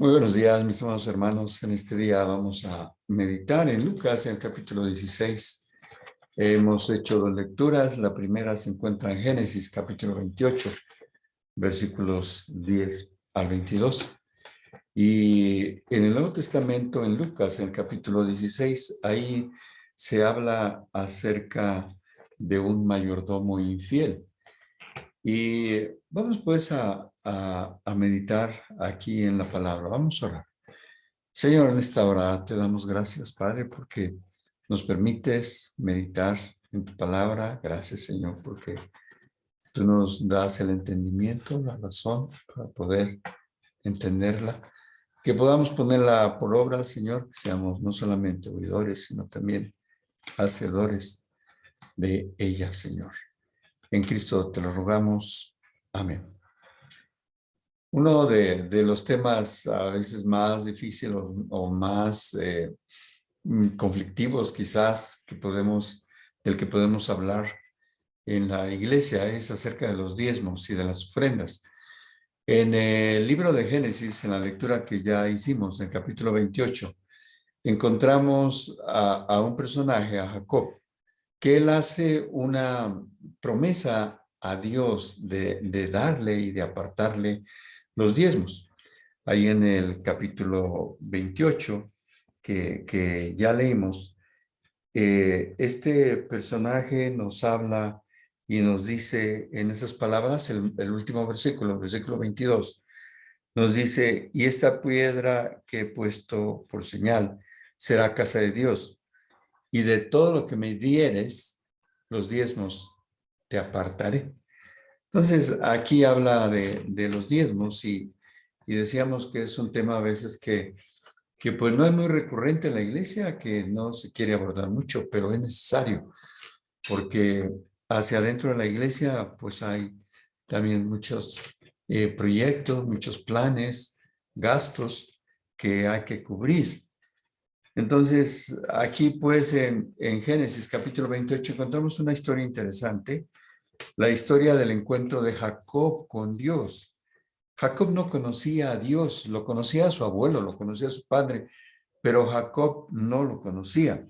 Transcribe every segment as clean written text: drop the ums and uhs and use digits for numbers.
Muy buenos días, mis amados hermanos. En este día vamos a meditar en Lucas, en el capítulo 16. Hemos hecho dos lecturas. La primera se encuentra en Génesis, capítulo 28, versículos 10 al 22. Y en el Nuevo Testamento, en Lucas, en el capítulo 16, ahí se habla acerca de un mayordomo infiel. Y vamos pues a meditar aquí en la palabra. Vamos a orar. Señor, en esta hora te damos gracias, Padre, porque nos permites meditar en tu palabra. Gracias, Señor, porque tú nos das el entendimiento, la razón para poder entenderla. Que podamos ponerla por obra, Señor, que seamos no solamente oidores, sino también hacedores de ella, Señor. En Cristo te lo rogamos. Amén. Uno de los temas a veces más difíciles o más conflictivos quizás del que podemos hablar en la iglesia es acerca de los diezmos y de las ofrendas. En el libro de Génesis, en la lectura que ya hicimos, en el capítulo 28, encontramos a un personaje, a Jacob, que él hace una promesa a Dios de darle y de apartarle los diezmos. Ahí en el capítulo 28, que ya leímos, este personaje nos habla y nos dice en esas palabras, el último versículo, el versículo 22, nos dice, y esta piedra que he puesto por señal será casa de Dios, y de todo lo que me dieres, los diezmos te apartaré. Entonces, aquí habla de los diezmos y decíamos que es un tema a veces que pues no es muy recurrente en la iglesia, que no se quiere abordar mucho, pero es necesario, porque hacia adentro de la iglesia pues hay también muchos proyectos, muchos planes, gastos que hay que cubrir. Entonces, aquí pues en Génesis capítulo 28 encontramos una historia interesante, la historia del encuentro de Jacob con Dios. Jacob no conocía a Dios, lo conocía a su abuelo, lo conocía a su padre, pero Jacob no lo conocía.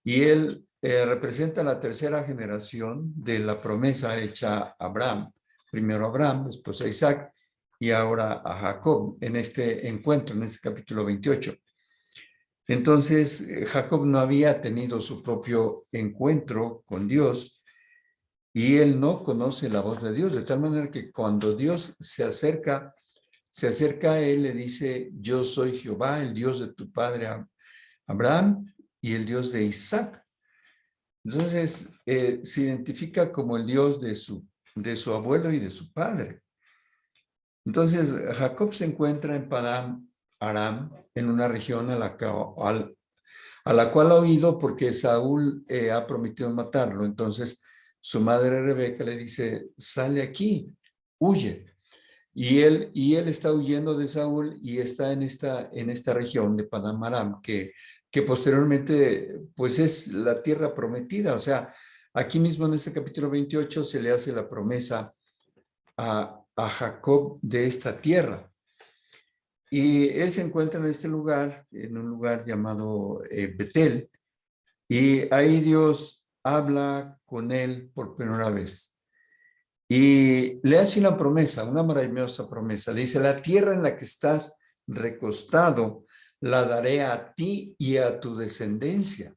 Y él representa la tercera generación de la promesa hecha a Abraham. Primero a Abraham, después a Isaac y ahora a Jacob en este encuentro, en este capítulo 28. Entonces, Jacob no había tenido su propio encuentro con Dios y él no conoce la voz de Dios, de tal manera que cuando Dios se acerca a él, le dice, yo soy Jehová, el Dios de tu padre Abraham y el Dios de Isaac. Entonces, se identifica como el Dios de su abuelo y de su padre. Entonces, Jacob se encuentra en Padán Aram, en una región a la cual ha huido porque Saúl ha prometido matarlo. Entonces, su madre Rebeca le dice, sale aquí, huye. Y él está huyendo de Saúl y está en esta región de Padán Aram, que posteriormente pues es la tierra prometida. O sea, aquí mismo en este capítulo 28 se le hace la promesa a Jacob de esta tierra. Y él se encuentra en este lugar, en un lugar llamado Betel, y ahí Dios habla con él por primera vez. Y le hace una maravillosa promesa. Le dice, la tierra en la que estás recostado, la daré a ti y a tu descendencia.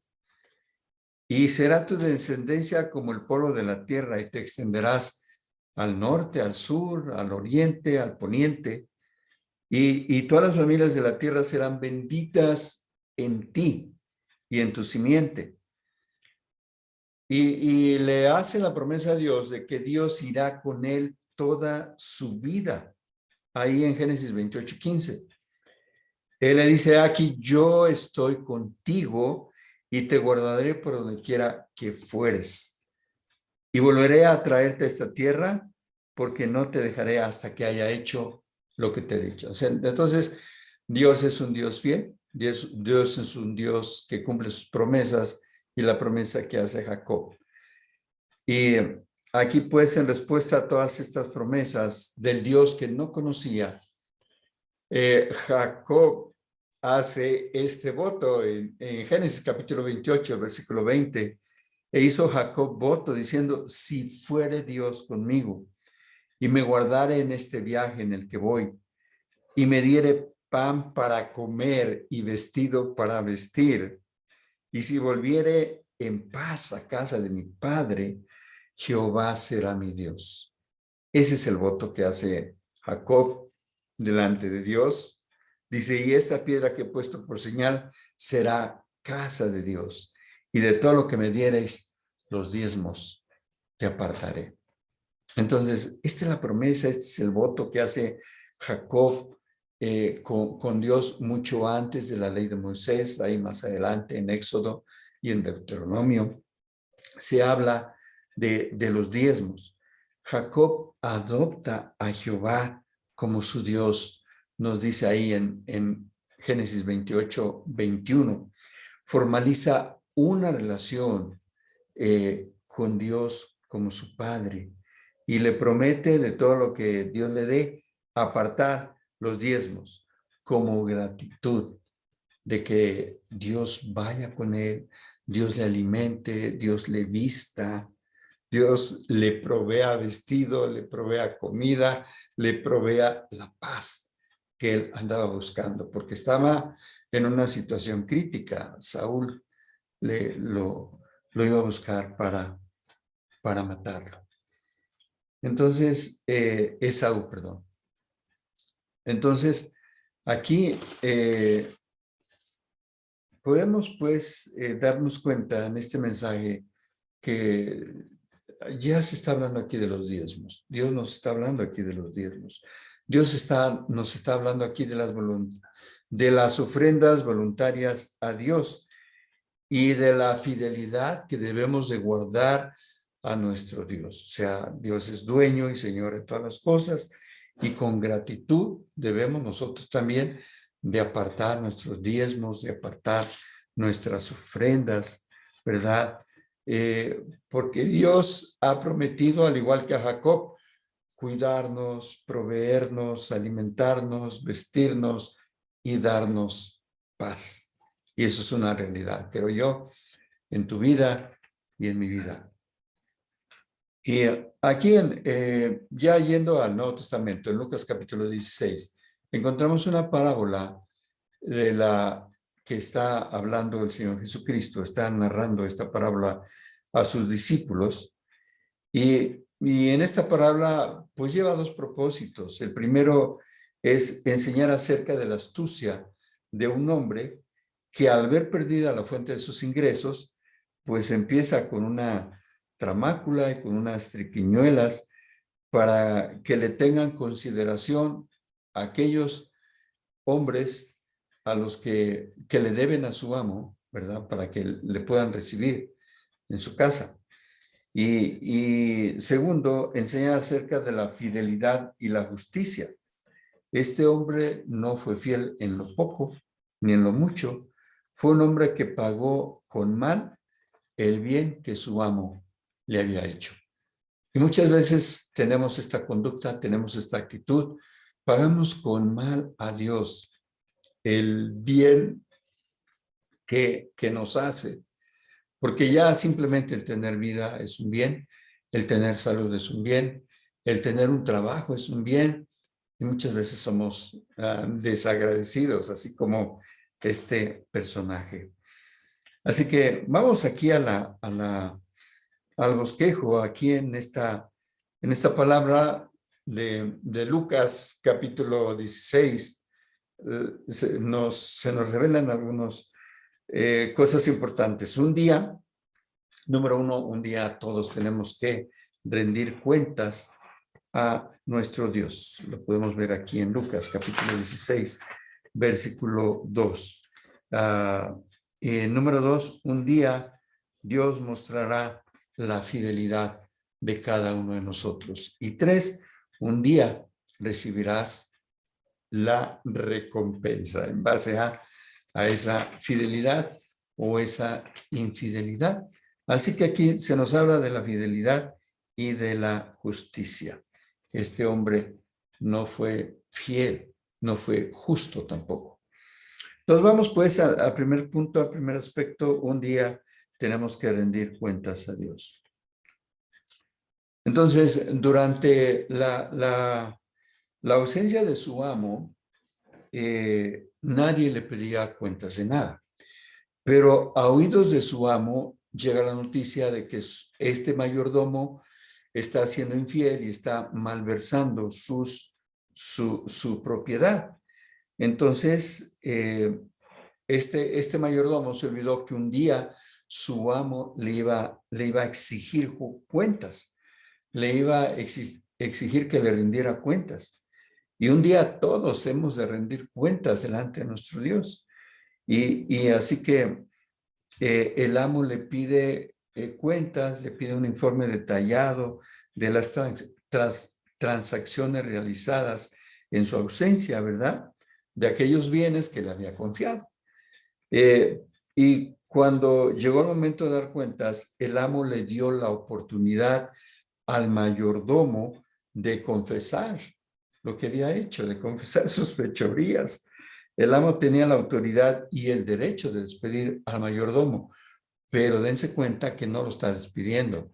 Y será tu descendencia como el polvo de la tierra y te extenderás al norte, al sur, al oriente, al poniente. Y todas las familias de la tierra serán benditas en ti y en tu simiente. Y le hace la promesa a Dios de que Dios irá con él toda su vida. Ahí en Génesis 28:15. Él le dice, aquí yo estoy contigo y te guardaré por donde quiera que fueres. Y volveré a traerte a esta tierra porque no te dejaré hasta que haya hecho lo que te he dicho. O sea, entonces, Dios es un Dios fiel. Dios es un Dios que cumple sus promesas y la promesa que hace Jacob. Y aquí pues en respuesta a todas estas promesas del Dios que no conocía, Jacob hace este voto en Génesis capítulo 28, versículo 20. E hizo Jacob voto diciendo, si fuere Dios conmigo y me guardare en este viaje en el que voy y me diere pan para comer y vestido para vestir, y si volviere en paz a casa de mi padre, Jehová será mi Dios. Ese es el voto que hace Jacob delante de Dios. Dice, y esta piedra que he puesto por señal será casa de Dios. Y de todo lo que me diereis, los diezmos te apartaré. Entonces, esta es la promesa, este es el voto que hace Jacob con Dios mucho antes de la ley de Moisés. Ahí más adelante en Éxodo y en Deuteronomio se habla de los diezmos. Jacob adopta a Jehová como su Dios, nos dice ahí en Génesis 28, 21. Formaliza una relación con Dios como su Padre y le promete de todo lo que Dios le dé apartar los diezmos como gratitud de que Dios vaya con él, Dios le alimente, Dios le vista, Dios le provea vestido, le provea comida, le provea la paz que él andaba buscando, porque estaba en una situación crítica. Saúl lo iba a buscar para matarlo. Entonces, Esaú, perdón. Entonces, aquí podemos pues darnos cuenta en este mensaje que ya se está hablando aquí de los diezmos. Dios nos está hablando aquí de los diezmos. Dios nos está hablando aquí de las ofrendas voluntarias a Dios y de la fidelidad que debemos de guardar a nuestro Dios. O sea, Dios es dueño y Señor de todas las cosas y con gratitud debemos nosotros también de apartar nuestros diezmos, de apartar nuestras ofrendas, ¿verdad? Porque Dios ha prometido, al igual que a Jacob, cuidarnos, proveernos, alimentarnos, vestirnos y darnos paz. Y eso es una realidad, creo yo, en tu vida y en mi vida. Y aquí, ya yendo al Nuevo Testamento, en Lucas capítulo 16, encontramos una parábola de la que está hablando el Señor Jesucristo, está narrando esta parábola a sus discípulos. Y en esta parábola, pues lleva dos propósitos. El primero es enseñar acerca de la astucia de un hombre que al ver perdida la fuente de sus ingresos, pues empieza con una tramácula y con unas triquiñuelas para que le tengan consideración a aquellos hombres a los que le deben a su amo, ¿verdad? Para que le puedan recibir en su casa. Y segundo, enseña acerca de la fidelidad y la justicia. Este hombre no fue fiel en lo poco ni en lo mucho. Fue un hombre que pagó con mal el bien que su amo le había hecho. Y muchas veces tenemos esta conducta, tenemos esta actitud. Pagamos con mal a Dios el bien que nos hace. Porque ya simplemente el tener vida es un bien, el tener salud es un bien, el tener un trabajo es un bien, y muchas veces somos desagradecidos, así como este personaje. Así que vamos aquí al bosquejo, aquí en esta palabra de Lucas capítulo 16, se nos revelan algunas cosas importantes. Un día, número uno, un día todos tenemos que rendir cuentas a nuestro Dios. Lo podemos ver aquí en Lucas capítulo 16, versículo 2. Número dos, un día Dios mostrará la fidelidad de cada uno de nosotros. Y tres, un día recibirás la recompensa en base a esa fidelidad o esa infidelidad. Así que aquí se nos habla de la fidelidad y de la justicia. Este hombre no fue fiel, no fue justo tampoco. Entonces vamos pues al primer punto, al primer aspecto. Un día tenemos que rendir cuentas a Dios. Entonces, durante la ausencia de su amo, nadie le pedía cuentas de nada. Pero a oídos de su amo llega la noticia de que este mayordomo está siendo infiel y está malversando su propiedad. Entonces, este mayordomo se olvidó que un día su amo le iba a exigir cuentas, le iba a exigir que le rindiera cuentas. Y un día todos hemos de rendir cuentas delante de nuestro Dios. Y así que el amo le pide cuentas, le pide un informe detallado de las transacciones realizadas en su ausencia, ¿verdad? De aquellos bienes que le había confiado. Y cuando llegó el momento de dar cuentas, el amo le dio la oportunidad al mayordomo de confesar lo que había hecho, de confesar sus fechorías. El amo tenía la autoridad y el derecho de despedir al mayordomo, pero dense cuenta que no lo está despidiendo.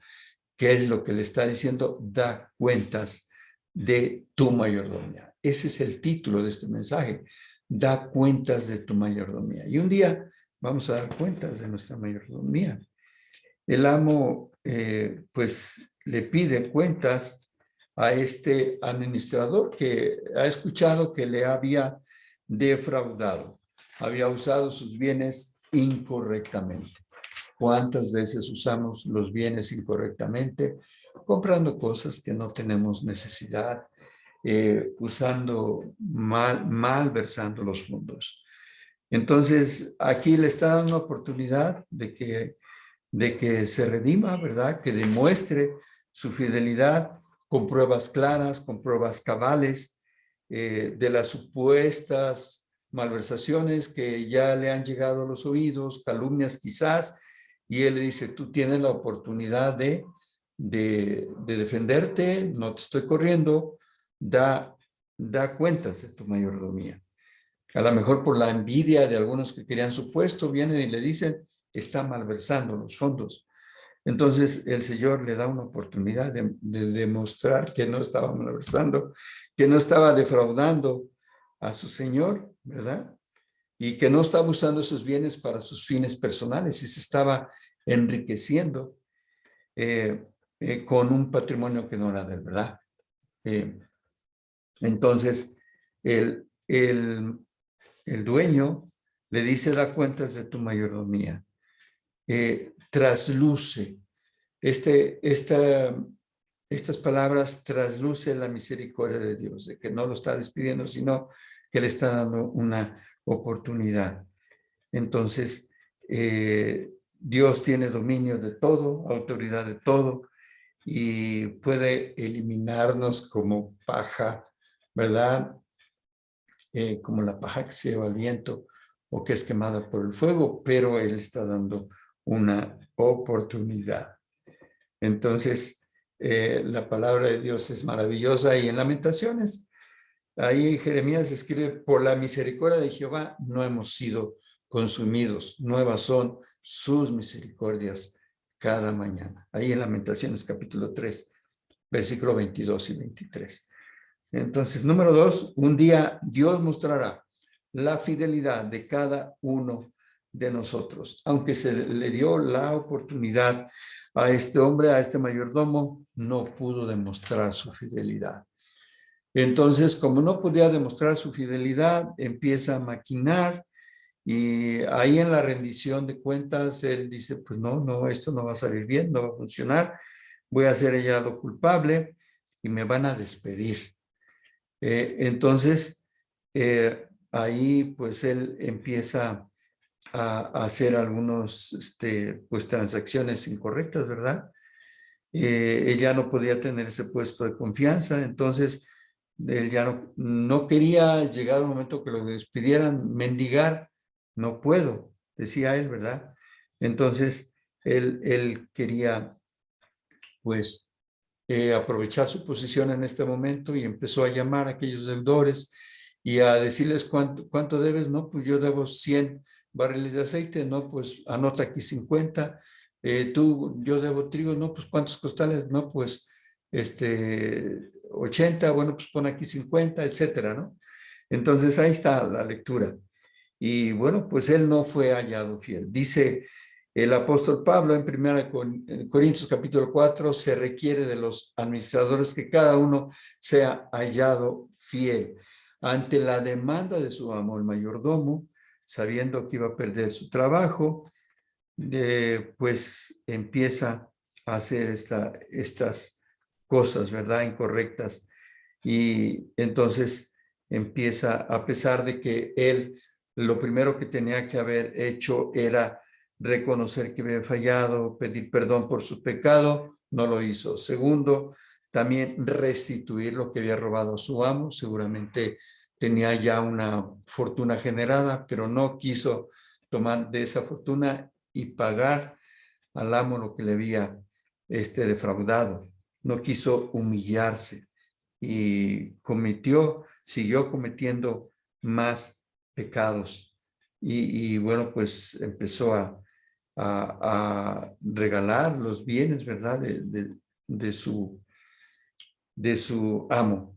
¿Qué es lo que le está diciendo? Da cuentas de tu mayordomía. Ese es el título de este mensaje. Da cuentas de tu mayordomía. Y un día vamos a dar cuentas de nuestra mayordomía. El amo, pues, le pide cuentas a este administrador que ha escuchado que le había defraudado, había usado sus bienes incorrectamente. ¿Cuántas veces usamos los bienes incorrectamente? Comprando cosas que no tenemos necesidad, usando malversando los fondos. Entonces, aquí le está dando una oportunidad de que se redima, ¿verdad? Que demuestre su fidelidad con pruebas claras, con pruebas cabales, de las supuestas malversaciones que ya le han llegado a los oídos, calumnias quizás, y él le dice, tú tienes la oportunidad de defenderte, no te estoy corriendo, da cuentas de tu mayordomía. A lo mejor por la envidia de algunos que querían su puesto, vienen y le dicen, está malversando los fondos. Entonces el Señor le da una oportunidad de demostrar que no estaba malversando, que no estaba defraudando a su Señor, ¿verdad? Y que no estaba usando esos bienes para sus fines personales y se estaba enriqueciendo con un patrimonio que no era de verdad. Entonces, el dueño le dice, da cuentas de tu mayordomía. Trasluce. Estas palabras trasluce la misericordia de Dios, de que no lo está despidiendo, sino que le está dando una oportunidad. Entonces, Dios tiene dominio de todo, autoridad de todo, y puede eliminarnos como paja, ¿verdad? Como la paja que se lleva al viento o que es quemada por el fuego, pero Él está dando una oportunidad. Entonces, la palabra de Dios es maravillosa y en Lamentaciones, ahí Jeremías escribe, por la misericordia de Jehová no hemos sido consumidos, nuevas son sus misericordias cada mañana. Ahí en Lamentaciones capítulo 3, versículo 22 y 23. Entonces, número 2, un día Dios mostrará la fidelidad de cada uno de nosotros. Aunque se le dio la oportunidad a este hombre, a este mayordomo, no pudo demostrar su fidelidad. Entonces, como no podía demostrar su fidelidad, empieza a maquinar y ahí en la rendición de cuentas, él dice, pues no, esto no va a salir bien, no va a funcionar, voy a ser hallado culpable y me van a despedir. Entonces, ahí pues él empieza a hacer algunos, pues transacciones incorrectas, ¿verdad? Él ya no podía tener ese puesto de confianza, entonces él ya no quería llegar al momento que lo despidieran, mendigar, no puedo, decía él, ¿verdad? Entonces, él quería, pues, aprovechar su posición en este momento y empezó a llamar a aquellos deudores y a decirles cuánto debes, no, pues yo debo 100 barriles de aceite, no, pues anota aquí 50, yo debo trigo, no, pues cuántos costales, no, pues 80, bueno, pues pon aquí 50, etcétera, ¿no? Entonces ahí está la lectura. Y bueno, pues él no fue hallado fiel. Dice el apóstol Pablo en 1 Corintios capítulo 4, se requiere de los administradores que cada uno sea hallado fiel. Ante la demanda de su amo, el mayordomo, sabiendo que iba a perder su trabajo, pues empieza a hacer estas cosas, ¿verdad? Incorrectas. Y entonces empieza, a pesar de que él lo primero que tenía que haber hecho era reconocer que había fallado, pedir perdón por su pecado, no lo hizo. Segundo, también restituir lo que había robado a su amo. Seguramente tenía ya una fortuna generada, pero no quiso tomar de esa fortuna y pagar al amo lo que le había defraudado. No quiso humillarse y siguió cometiendo más pecados. Y bueno, pues empezó a regalar los bienes, ¿verdad? De su amo.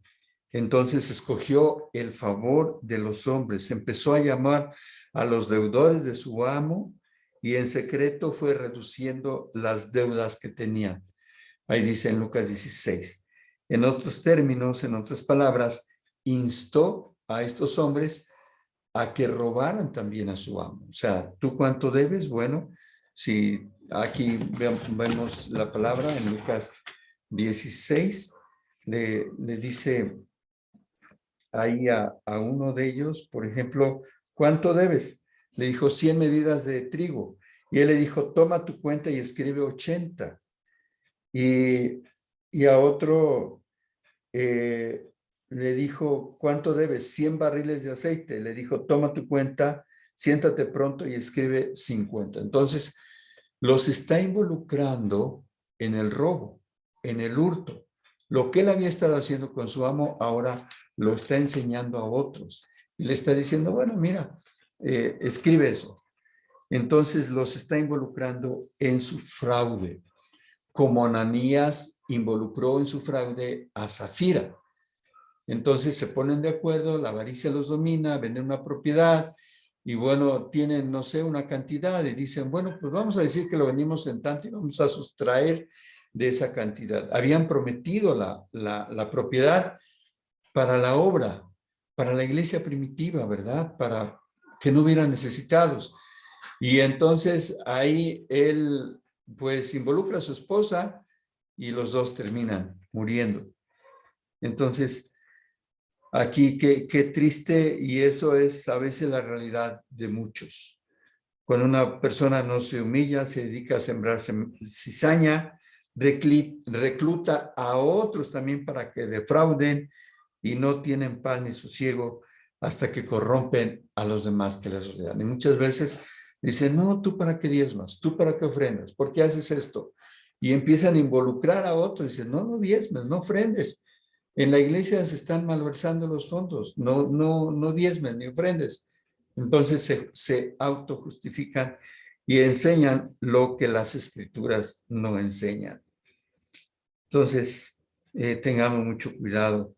Entonces escogió el favor de los hombres, empezó a llamar a los deudores de su amo y en secreto fue reduciendo las deudas que tenían. Ahí dice en Lucas 16. En otros términos, en otras palabras, instó a estos hombres a que robaran también a su amo. O sea, ¿tú cuánto debes? Bueno, si aquí vemos la palabra en Lucas 16, le dice ahí a uno de ellos, por ejemplo, ¿cuánto debes? Le dijo 100 medidas de trigo. Y él le dijo, toma tu cuenta y escribe 80. Y a otro le dijo, ¿cuánto debes? 100 barriles de aceite. Le dijo, toma tu cuenta, siéntate pronto y escribe 50. Entonces, los está involucrando en el robo, en el hurto. Lo que él había estado haciendo con su amo, ahora lo está enseñando a otros. Y le está diciendo, bueno, mira, escribe eso. Entonces, los está involucrando en su fraude, como Ananías involucró en su fraude a Zafira. Entonces se ponen de acuerdo, la avaricia los domina, venden una propiedad y bueno, tienen, no sé, una cantidad y dicen, bueno, pues vamos a decir que lo vendimos en tanto y vamos a sustraer de esa cantidad. Habían prometido la propiedad para la obra, para la iglesia primitiva, ¿verdad? Para que no hubiera necesitados. Y entonces ahí él pues involucra a su esposa y los dos terminan muriendo. Entonces, aquí qué triste, y eso es a veces la realidad de muchos. Cuando una persona no se humilla, se dedica a sembrar cizaña, recluta a otros también para que defrauden y no tienen paz ni sosiego hasta que corrompen a los demás que les rodean. Y muchas veces dicen, no, ¿tú para qué diezmas? ¿Tú para qué ofrendas? ¿Por qué haces esto? Y empiezan a involucrar a otros. Dicen, no diezmes, no ofrendes. En la iglesia se están malversando los fondos. No diezmen ni ofrendes. Entonces se autojustifican y enseñan lo que las escrituras no enseñan. Entonces, tengamos mucho cuidado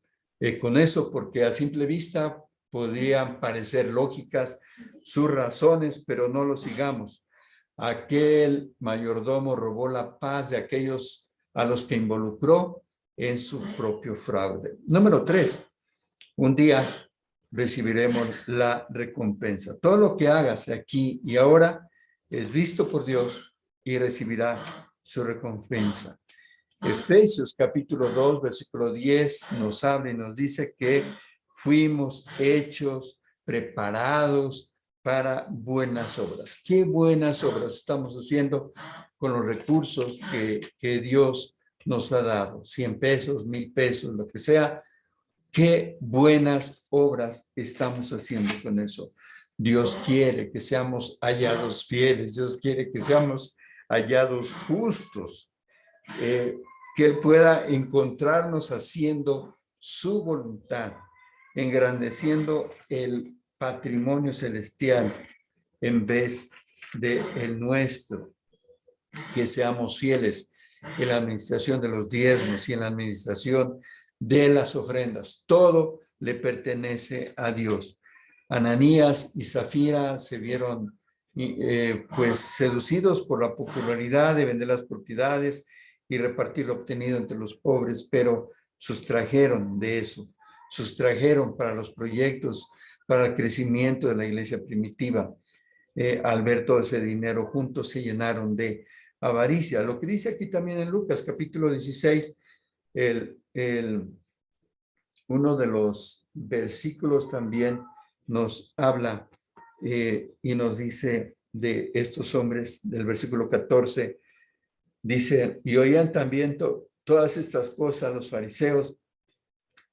con eso, porque a simple vista podrían parecer lógicas sus razones, pero no lo sigamos. Aquel mayordomo robó la paz de aquellos a los que involucró en su propio fraude. Número 3, un día recibiremos la recompensa. Todo lo que hagas aquí y ahora es visto por Dios y recibirá su recompensa. Efesios capítulo 2, versículo 10 nos habla y nos dice que fuimos hechos, preparados para buenas obras. ¿Qué buenas obras estamos haciendo con los recursos que Dios nos ha dado? 100 pesos, 1000 pesos, lo que sea. ¿Qué buenas obras estamos haciendo con eso? Dios quiere que seamos hallados fieles. Dios quiere que seamos hallados justos. Que Él pueda encontrarnos haciendo su voluntad. engrandeciendo el patrimonio celestial en vez de el nuestro. Que seamos fieles en la administración de los diezmos y en la administración de las ofrendas. Todo le pertenece a Dios. Ananías y Zafira se vieron pues seducidos por la popularidad de vender las propiedades y repartir lo obtenido entre los pobres, pero sustrajeron de eso, sustrajeron para los proyectos, para el crecimiento de la iglesia primitiva. Al ver todo ese dinero juntos, se llenaron de avaricia. Lo que dice aquí también en Lucas, capítulo 16, uno de los versículos también nos habla y nos dice de estos hombres, del versículo 14, dice, y oían también todas estas cosas los fariseos,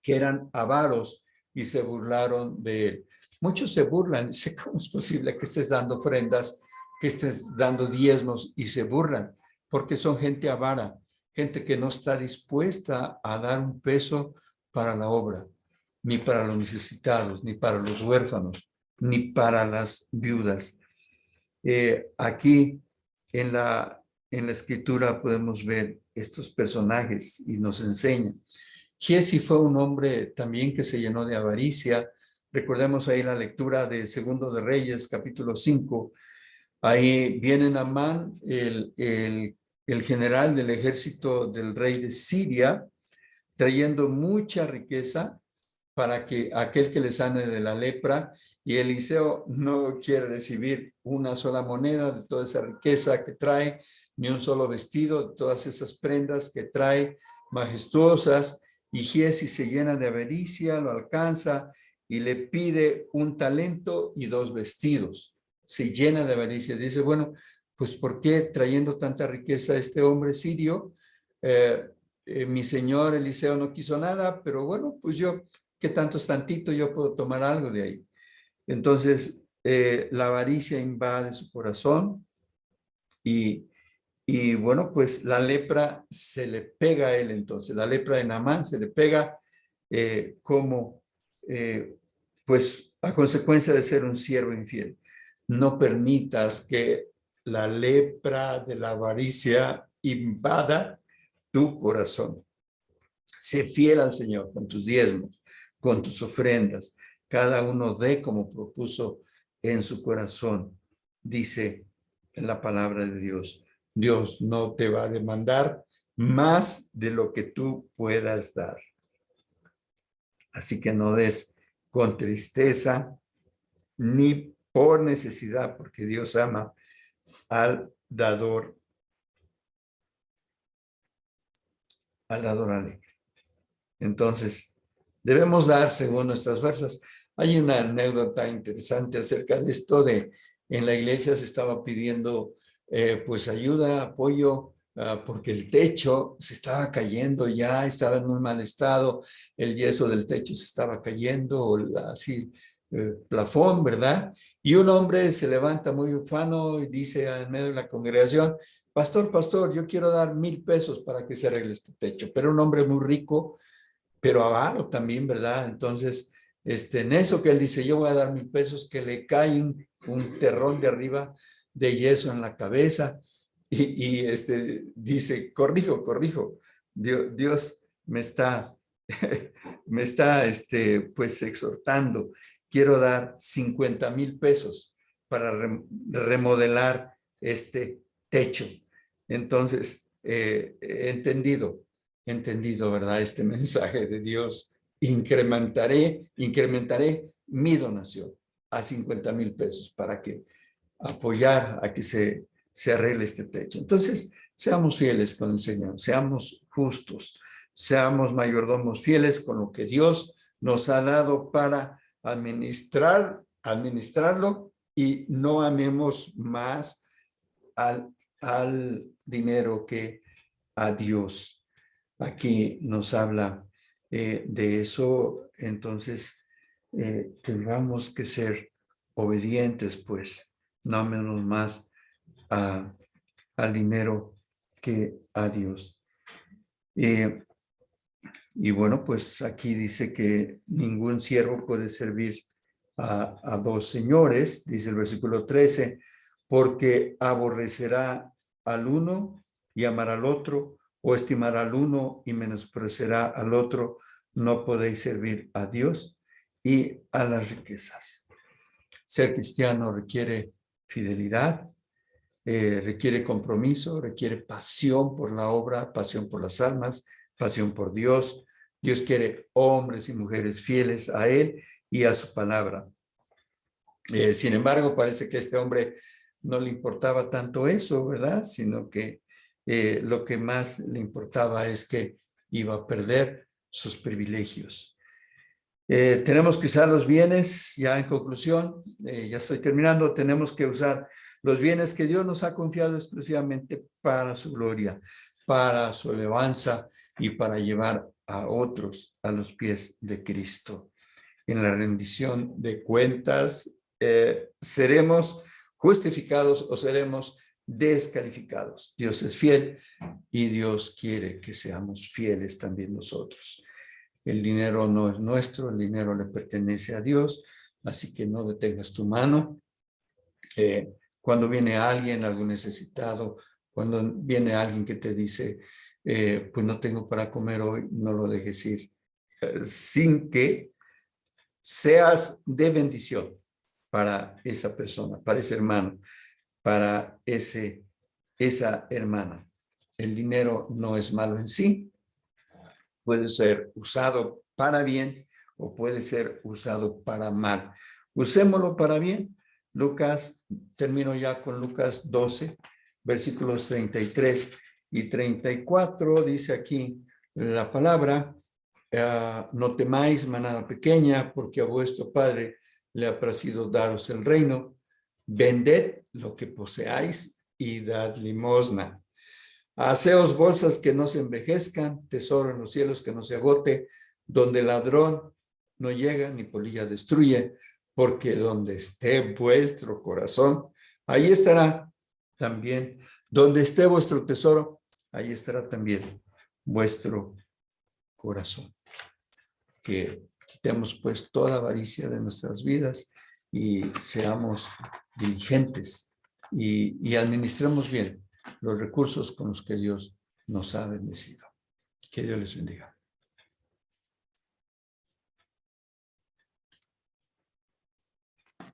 que eran avaros, y se burlaron de él. Muchos se burlan, dice, ¿cómo es posible que estés dando ofrendas, que estés dando diezmos? Y se burlan, porque son gente avara, gente que no está dispuesta a dar un peso para la obra, ni para los necesitados, ni para los huérfanos, ni para las viudas. Aquí en la escritura podemos ver estos personajes y nos enseñan. Giezi fue un hombre también que se llenó de avaricia. Recordemos ahí la lectura de Segundo de Reyes, capítulo 5. Ahí viene Naamán, el general del ejército del rey de Siria, trayendo mucha riqueza para que aquel que le sane de la lepra, y Eliseo no quiere recibir una sola moneda de toda esa riqueza que trae, ni un solo vestido de todas esas prendas que trae majestuosas, y Giezi se llena de avaricia, lo alcanza y le pide un talento y 2 vestidos. Se llena de avaricia. Dice, bueno, pues ¿por qué trayendo tanta riqueza este hombre sirio? Mi señor Eliseo no quiso nada, pero bueno, pues yo, ¿qué tanto es tantito? Yo puedo tomar algo de ahí. Entonces, la avaricia invade su corazón y bueno, pues la lepra se le pega a él entonces. La lepra de Naamán se le pega como, pues, a consecuencia de ser un siervo infiel. No permitas que la lepra de la avaricia invada tu corazón. Sé fiel al Señor con tus diezmos, con tus ofrendas. Cada uno dé como propuso en su corazón. Dice en la palabra de Dios, Dios no te va a demandar más de lo que tú puedas dar. Así que no des con tristeza ni por necesidad, porque Dios ama al dador alegre. Entonces, debemos dar según nuestras fuerzas. Hay una anécdota interesante acerca de esto en la iglesia se estaba pidiendo pues ayuda, apoyo, porque el techo se estaba cayendo ya, estaba en muy mal estado, el yeso del techo se estaba cayendo, o así, plafón, ¿verdad? Y un hombre se levanta muy ufano y dice en medio de la congregación, pastor, yo quiero dar 1,000 pesos para que se arregle este techo, pero un hombre muy rico, pero avaro también, ¿verdad? Entonces, en eso que él dice, yo voy a dar 1,000 pesos, que le cae un terrón de arriba de yeso en la cabeza y dice, corrijo, Dios me está, me está, pues exhortando, quiero dar 50,000 pesos para remodelar este techo. Entonces, he entendido, ¿verdad? Este mensaje de Dios. Incrementaré mi donación a 50,000 pesos para que apoyar a que se arregle este techo. Entonces, seamos fieles con el Señor, seamos justos, seamos mayordomos fieles con lo que Dios nos ha dado para administrarlo y no amemos más al dinero que a Dios. Aquí nos habla de eso, entonces tengamos que ser obedientes, pues, no menos más al dinero que a Dios. Y bueno, pues aquí dice que ningún siervo puede servir a dos señores, dice el versículo 13, porque aborrecerá al uno y amará al otro, o estimará al uno y menospreciará al otro. No podéis servir a Dios y a las riquezas. Ser cristiano requiere fidelidad, requiere compromiso, requiere pasión por la obra, pasión por las almas, pasión por Dios. Dios quiere hombres y mujeres fieles a Él y a su palabra. Sin embargo, parece que a este hombre no le importaba tanto eso, ¿verdad? Sino que lo que más le importaba es que iba a perder sus privilegios. Tenemos que usar los bienes, ya en conclusión, ya estoy terminando, tenemos que usar los bienes que Dios nos ha confiado exclusivamente para su gloria, para su alabanza y para llevar a otros a los pies de Cristo. En la rendición de cuentas, seremos justificados o seremos descalificados. Dios es fiel y Dios quiere que seamos fieles también nosotros. El dinero no es nuestro, el dinero le pertenece a Dios, así que no detengas tu mano. Cuando viene alguien, algún necesitado, cuando viene alguien que te dice, pues no tengo para comer hoy, no lo dejes ir, sin que seas de bendición para esa persona, para ese hermano, para esa hermana. El dinero no es malo en sí, puede ser usado para bien o puede ser usado para mal. Usémoslo para bien. Lucas, termino ya con Lucas 12, versículos 33 y 34, dice aquí la palabra, no temáis, manada pequeña, porque a vuestro Padre le ha placido daros el reino. Vended lo que poseáis y dad limosna. Haceos bolsas que no se envejezcan, tesoro en los cielos que no se agote, donde ladrón no llega ni polilla destruye, porque donde esté vuestro corazón, ahí estará también, donde esté vuestro tesoro, ahí estará también vuestro corazón. Que quitemos pues toda avaricia de nuestras vidas y seamos diligentes y administremos bien los recursos con los que Dios nos ha bendecido. Que Dios les bendiga.